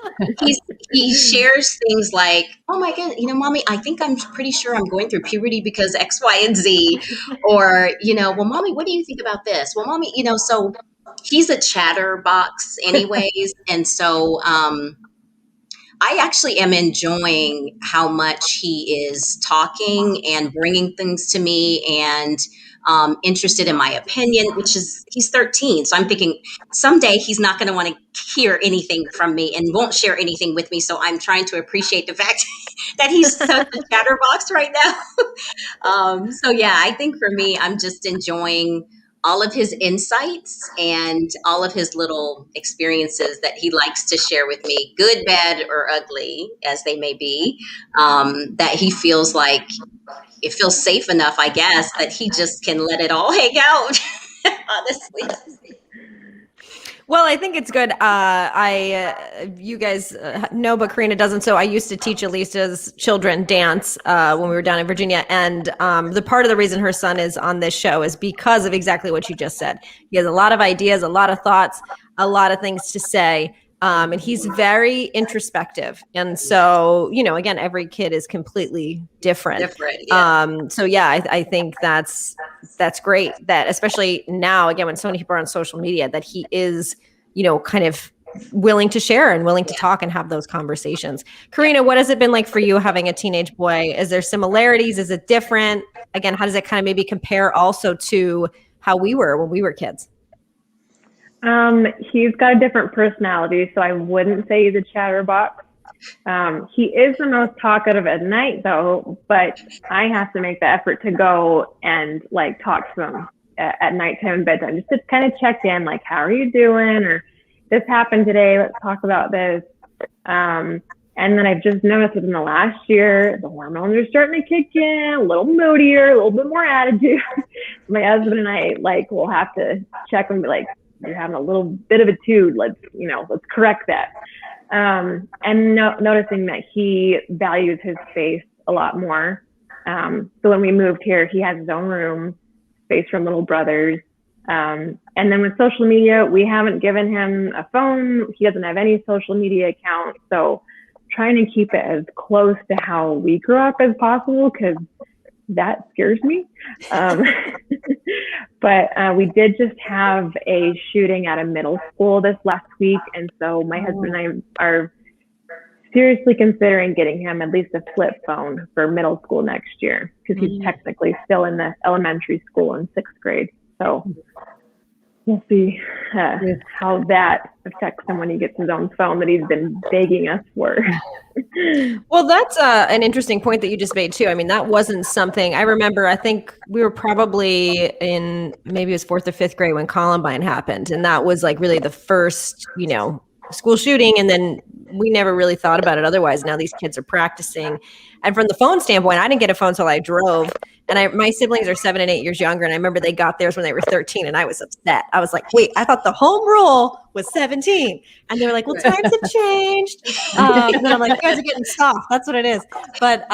he shares things like, oh my God, mommy, I think I'm pretty sure I'm going through puberty because X, Y, and Z. Or, well, mommy, what do you think about this? Well, mommy, so he's a chatterbox anyways. And so, I actually am enjoying how much he is talking and bringing things to me and interested in my opinion, which is, he's 13. So I'm thinking someday he's not going to want to hear anything from me and won't share anything with me. So I'm trying to appreciate the fact that he's such a chatterbox right now. So yeah, I think for me, I'm just enjoying all of his insights and all of his little experiences that he likes to share with me, good, bad, or ugly, as they may be, that he feels like it feels safe enough, I guess, that he just can let it all hang out, honestly. Well, I think it's good. You guys know, but Carina doesn't. So I used to teach Alicia's children dance when we were down in Virginia. And the part of the reason her son is on this show is because of exactly what you just said. He has a lot of ideas, a lot of thoughts, a lot of things to say. And he's very introspective. And so, again, every kid is completely different. Yeah. So yeah, I think that's great that, especially now, again, when so many people are on social media, that he is, kind of willing to share and willing to talk and have those conversations. Carina, what has it been like for you having a teenage boy? Is there similarities? Is it different? Again, how does it kind of maybe compare also to how we were when we were kids? He's got a different personality, so I wouldn't say he's a chatterbox. He is the most talkative at night though, but I have to make the effort to go and like talk to him at nighttime and bedtime, just to kind of check in, like, how are you doing? Or this happened today, let's talk about this. And then I've just noticed within the last year, the hormones are starting to kick in, a little moodier, a little bit more attitude. My husband and I will have to check and be like, you're having a little bit of a tude. Let's correct that. And noticing that he values his space a lot more. So when we moved here, he has his own room, space from little brothers. And then with social media, we haven't given him a phone. He doesn't have any social media account. So trying to keep it as close to how we grew up as possible, because that scares me. But we did just have a shooting at a middle school this last week. And so my husband and I are seriously considering getting him at least a flip phone for middle school next year, because he's technically still in the elementary school in 6th grade. So we'll see how that affects him when he gets his own phone that he's been begging us for. Well, that's an interesting point that you just made too. I mean, that wasn't something I remember. I think we were probably in, maybe it was 4th or 5th grade when Columbine happened. And that was like really the first, school shooting. And then we never really thought about it otherwise. Now these kids are practicing. And from the phone standpoint, I didn't get a phone until I drove. And my siblings are 7 and 8 years younger. And I remember they got theirs when they were 13. And I was upset. I was like, wait, I thought the home rule was 17. And they were like, well, times have changed. And then I'm like, you guys are getting soft. That's what it is. But,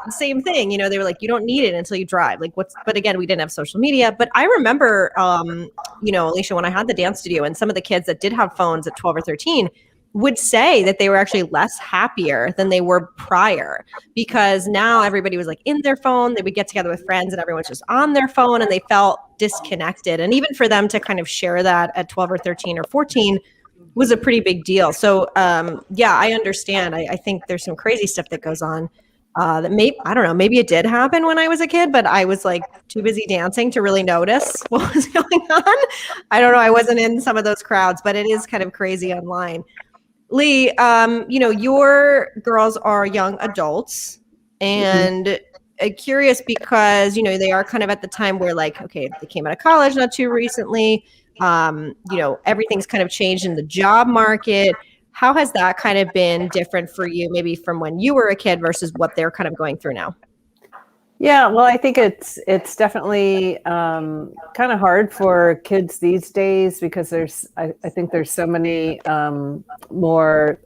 same thing. They were like, you don't need it until you drive. But again, we didn't have social media. But I remember, Alicia, when I had the dance studio, and some of the kids that did have phones at 12 or 13 would say that they were actually less happier than they were prior, because now everybody was like in their phone. They would get together with friends and everyone's just on their phone, and they felt disconnected. And even for them to kind of share that at 12 or 13 or 14 was a pretty big deal. So I understand. I think there's some crazy stuff that goes on that I don't know, maybe it did happen when I was a kid, but I was like too busy dancing to really notice what was going on. I don't know. I wasn't in some of those crowds, but it is kind of crazy online. Lee, your girls are young adults, and curious because, they are kind of at the time where like, okay, they came out of college not too recently. Everything's kind of changed in the job market. How has that kind of been different for you, maybe from when you were a kid versus what they're kind of going through now? Yeah, well, I think it's definitely kind of hard for kids these days because I think there's so many more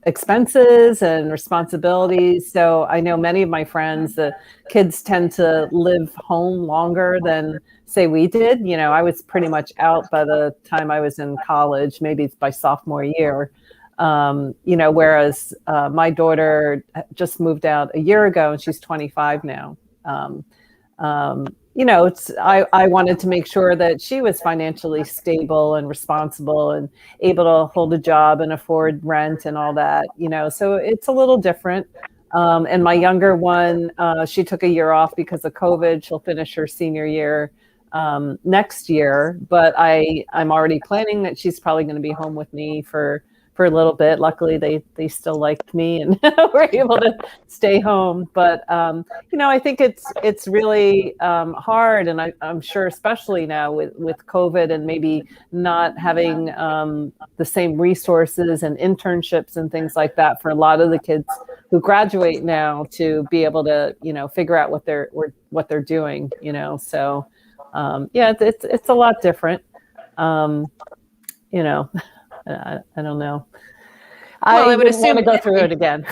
expenses and responsibilities. So I know many of my friends, the kids tend to live home longer than say we did. I was pretty much out by the time I was in college, maybe it's by sophomore year. Whereas my daughter just moved out a year ago and she's 25 now. I wanted to make sure that she was financially stable and responsible and able to hold a job and afford rent and all that, so it's a little different. And my younger one, she took a year off because of COVID. She'll finish her senior year next year, but I'm already planning that she's probably going to be home with me for a little bit. Luckily, they still liked me and were able to stay home. But I think it's really hard, and I'm sure, especially now with COVID and maybe not having the same resources and internships and things like that for a lot of the kids who graduate now to be able to figure out what they're doing. So it's a lot different. I don't know. Well, I would wouldn't want assume to go through it again.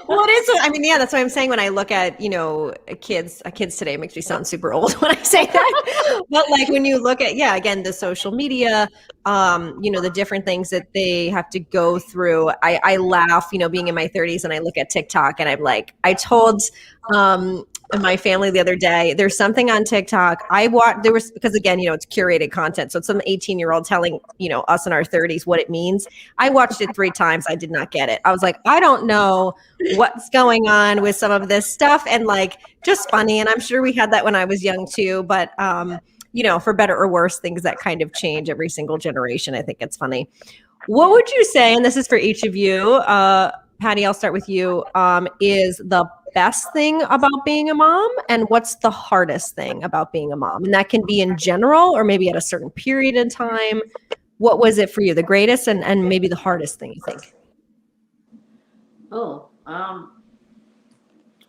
Well, it is. I mean, yeah, that's what I'm saying when I look at, kids today. It makes me sound super old when I say that. But like when you look at, again, the social media, the different things that they have to go through. I laugh, being in my 30s, and I look at TikTok and I'm like, I told my family the other day, there's something on TikTok because again, it's curated content. So it's some 18-year-old telling, us in our 30s what it means. I watched it 3 times. I did not get it. I was like, I don't know what's going on with some of this stuff, and like just funny. And I'm sure we had that when I was young too, but for better or worse, things that kind of change every single generation. I think it's funny. What would you say, and this is for each of you, Patty, I'll start with you, is the best thing about being a mom, and what's the hardest thing about being a mom? And that can be in general or maybe at a certain period in time. What was it for you, the greatest and maybe the hardest thing, you think? Or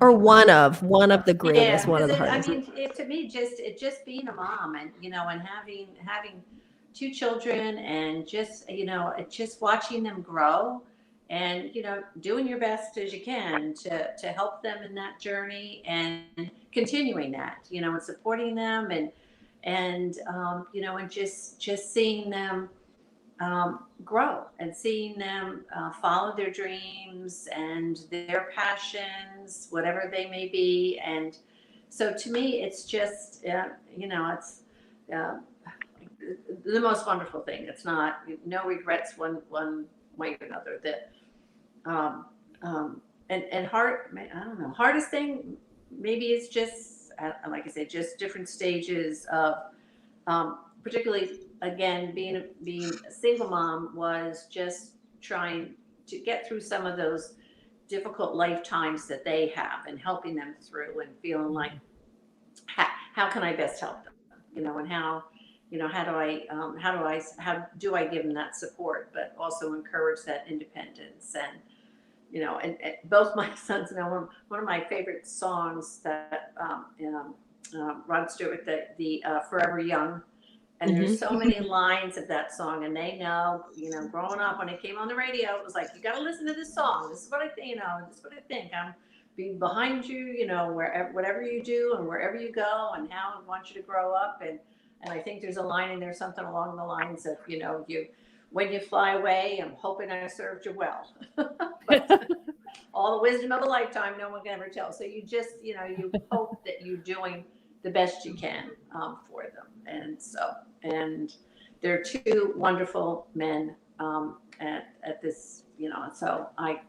one of the greatest, one of the hardest. To me, just being a mom and and having 2 children and just watching them grow and doing your best as you can to help them in that journey and continuing that and supporting them and and just seeing them grow and seeing them follow their dreams and their passions, whatever they may be. And so to me, it's just, it's the most wonderful thing. It's not, no regrets one way or another. That, and I don't know, hardest thing, maybe it's just, like I said, just different stages of, particularly again, being a single mom was just trying to get through some of those difficult lifetimes that they have and helping them through and feeling like, how can I best help them? And how do I give them that support, but also encourage that independence and, and both my sons know one of my favorite songs that Rod Stewart, the Forever Young. And there's so many lines of that song, and they know, growing up when it came on the radio, it was like, you got to listen to this song. This is what I think, this is what I think. I'm be behind you, wherever, whatever you do and wherever you go and how I want you to grow up. And I think there's a line in there, something along the lines of, when you fly away, I'm hoping I served you well. But all the wisdom of a lifetime, no one can ever tell. So you just, you hope that you're doing the best you can for them. And they're 2 wonderful men at this, so I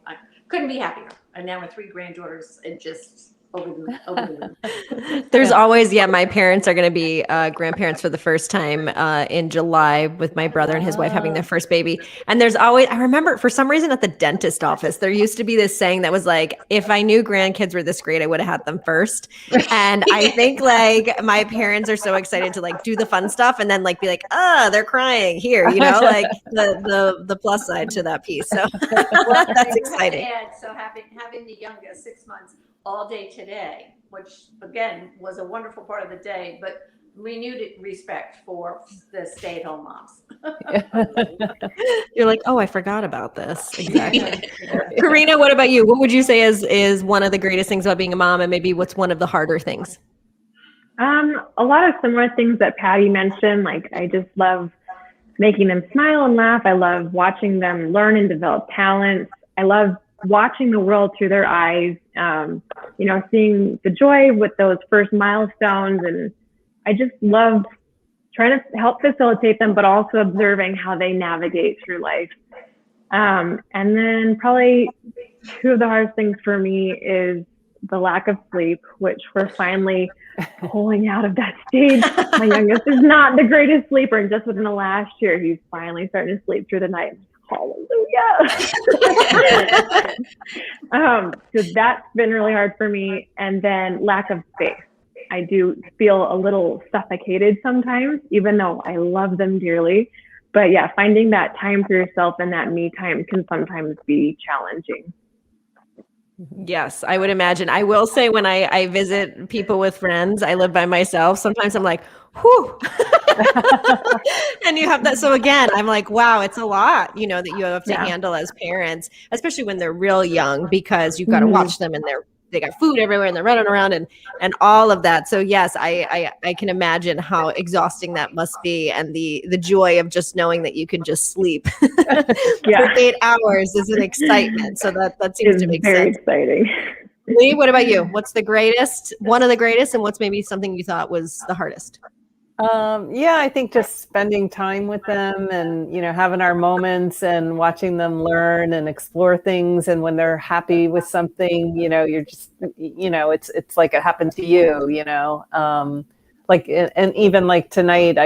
couldn't be happier. And now with 3 granddaughters, it just, over the moon. There's always, my parents are going to be grandparents for the first time in July with my brother and his wife having their first baby. And there's always, I remember for some reason at the dentist office, there used to be this saying that was like, if I knew grandkids were this great, I would have had them first. And I think like my parents are so excited to like do the fun stuff and then like be like, they're crying here, like the plus side to that piece. So that's exciting. So having the youngest 6 months all day today, which again was a wonderful part of the day, but renewed respect for the stay-at-home moms. You're like, oh, I forgot about this. Exactly. Carina, what about you? What would you say is one of the greatest things about being a mom, and maybe what's one of the harder things? A lot of similar things that Patty mentioned. Like, I just love making them smile and laugh. I love watching them learn and develop talents. I love watching the world through their eyes, seeing the joy with those first milestones. And I just love trying to help facilitate them, but also observing how they navigate through life. And then probably two of the hardest things for me is the lack of sleep, which we're finally pulling out of that stage. My youngest is not the greatest sleeper, and just within the last year, he's finally starting to sleep through the night. Hallelujah. So that's been really hard for me. And then lack of space. I do feel a little suffocated sometimes, even though I love them dearly. But yeah, finding that time for yourself and that me time can sometimes be challenging. Yes, I would imagine. I will say when I visit people with friends, I live by myself. Sometimes I'm like, whew. And you have that. So again, I'm like, wow, it's a lot, that you have to handle as parents, especially when they're real young, because you've got to watch them and they got food everywhere and they're running around and all of that. So yes, I can imagine how exhausting that must be. And the joy of just knowing that you can just sleep for 8 hours is an excitement. So that seems to make very sense. Exciting. Lee, what about you? What's the greatest, one of the greatest, and what's maybe something you thought was the hardest? I think just spending time with them and, having our moments and watching them learn and explore things. And when they're happy with something, you're just, it's like it happened to you, and even like tonight,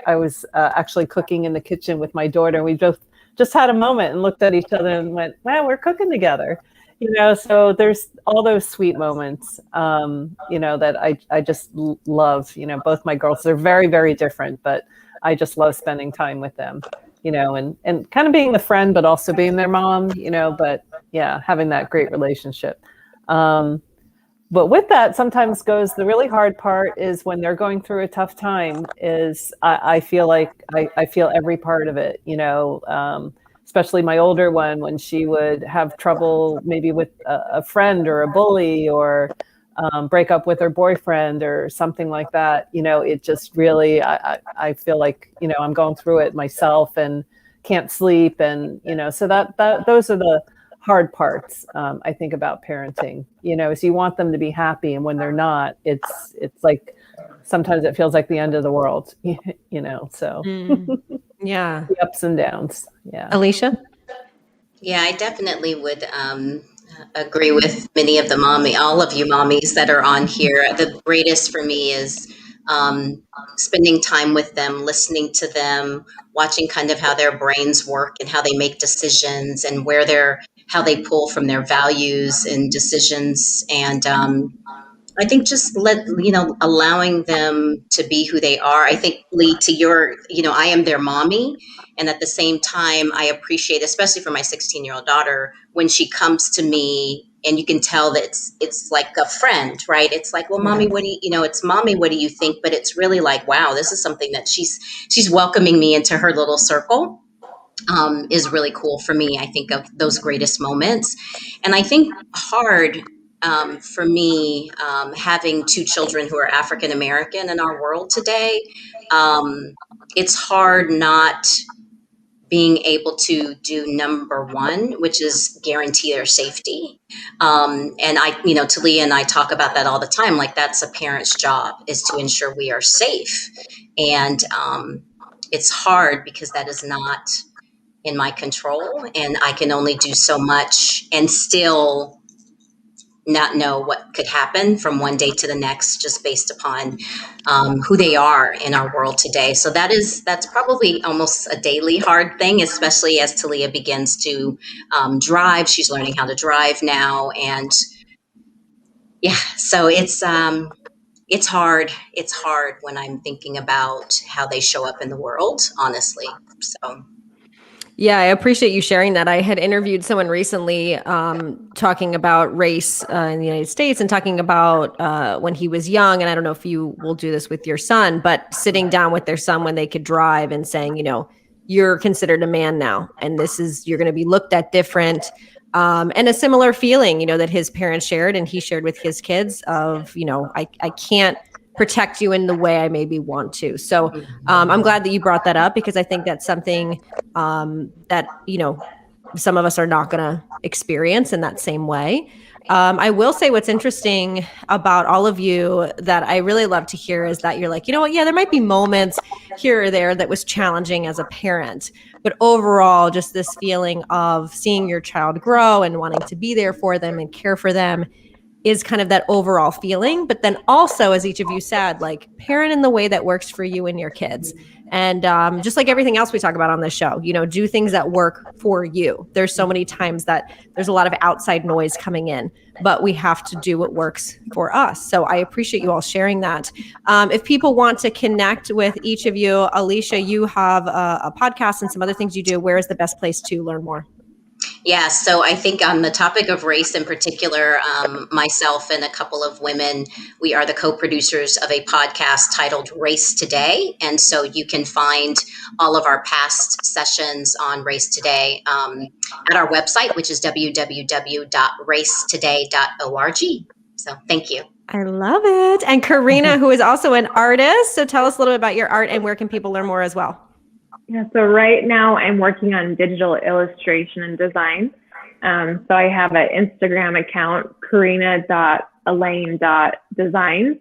I was actually cooking in the kitchen with my daughter. We both just had a moment and looked at each other and went, wow, we're cooking together. So there's all those sweet moments, that I just love. Both my girls are very, very different, but I just love spending time with them, and kind of being the friend, but also being their mom, but yeah, having that great relationship. But with that sometimes goes the really hard part is when they're going through a tough time is I feel like I feel every part of it, especially my older one, when she would have trouble maybe with a friend or a bully or break up with her boyfriend or something like that. It just really, I feel like, I'm going through it myself and can't sleep. And, so that those are the hard parts, I think, about parenting, is you want them to be happy. And when they're not, it's like, sometimes it feels like the end of the world, so Yeah. the ups and downs. Yeah. Alicia? Yeah, I definitely would agree with many of the all of you mommies that are on here. The greatest for me is spending time with them, listening to them, watching kind of how their brains work and how they make decisions and how they pull from their values and decisions. And I think just allowing them to be who they are. I think, Lee, to your, I am their mommy. And at the same time, I appreciate, especially for my 16-year-old daughter, when she comes to me and you can tell that it's like a friend, right? It's like, well, mommy, it's mommy, what do you think? But it's really like, wow, this is something that she's welcoming me into her little circle. Is really cool for me. I think of those greatest moments. And I think hard for me, having two children who are African American in our world today, it's hard not being able to do number one, which is guarantee their safety. And Talia and I talk about that all the time. Like, that's a parent's job, is to ensure we are safe. And it's hard because that is not in my control, and I can only do so much and still not know what could happen from one day to the next, just based upon who they are in our world today. So that's probably almost a daily hard thing, especially as Talia begins to drive. She's learning how to drive now, and yeah, so it's hard. It's hard when I'm thinking about how they show up in the world, honestly. So. Yeah, I appreciate you sharing that. I had interviewed someone recently talking about race in the United States and talking about when he was young. And I don't know if you will do this with your son, but sitting down with their son when they could drive and saying, you're considered a man now, and you're going to be looked at different. And a similar feeling, that his parents shared and he shared with his kids of, I can't protect you in the way I maybe want to. So I'm glad that you brought that up, because I think that's something that, some of us are not going to experience in that same way. I will say what's interesting about all of you that I really love to hear is that you're like, you know what? Yeah, there might be moments here or there that was challenging as a parent, but overall, just this feeling of seeing your child grow and wanting to be there for them and care for them is kind of that overall feeling. But then also, as each of you said, like, parent in the way that works for you and your kids. And just like everything else we talk about on this show, do things that work for you. There's so many times that there's a lot of outside noise coming in, but we have to do what works for us. So I appreciate you all sharing that. If people want to connect with each of you, Alicia, you have a podcast and some other things you do. Where is the best place to learn more? Yeah, so I think on the topic of race in particular, myself and a couple of women, we are the co-producers of a podcast titled Race Today. And so you can find all of our past sessions on Race Today at our website, which is www.racetoday.org. So thank you. I love it. And Carina, who is also an artist. So tell us a little bit about your art and where can people learn more as well? Yeah, so right now I'm working on digital illustration and design. So I have an Instagram account, carina.elaine.designs,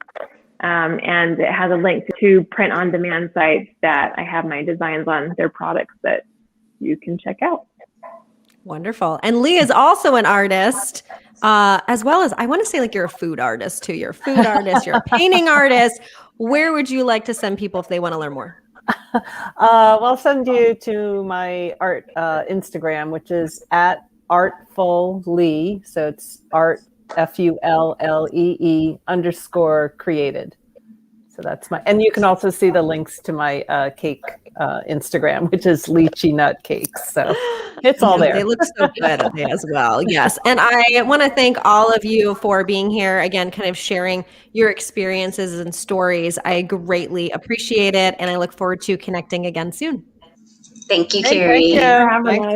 and it has a link to 2 print-on-demand sites that I have my designs on their products that you can check out. Wonderful. And Lee is also an artist, as well as, I want to say, like, you're a food artist too. You're a food artist, you're a painting artist. Where would you like to send people if they want to learn more? Well, I'll send you to my art Instagram, which is @artfullee. So it's art FULLEE_created. So that's and you can also see the links to my cake Instagram, which is lychee nut cakes. So it's all there. They look so good as well. Yes. And I want to thank all of you for being here again, kind of sharing your experiences and stories. I greatly appreciate it. And I look forward to connecting again soon. Thank you, Carrie. Thank you. Have a nice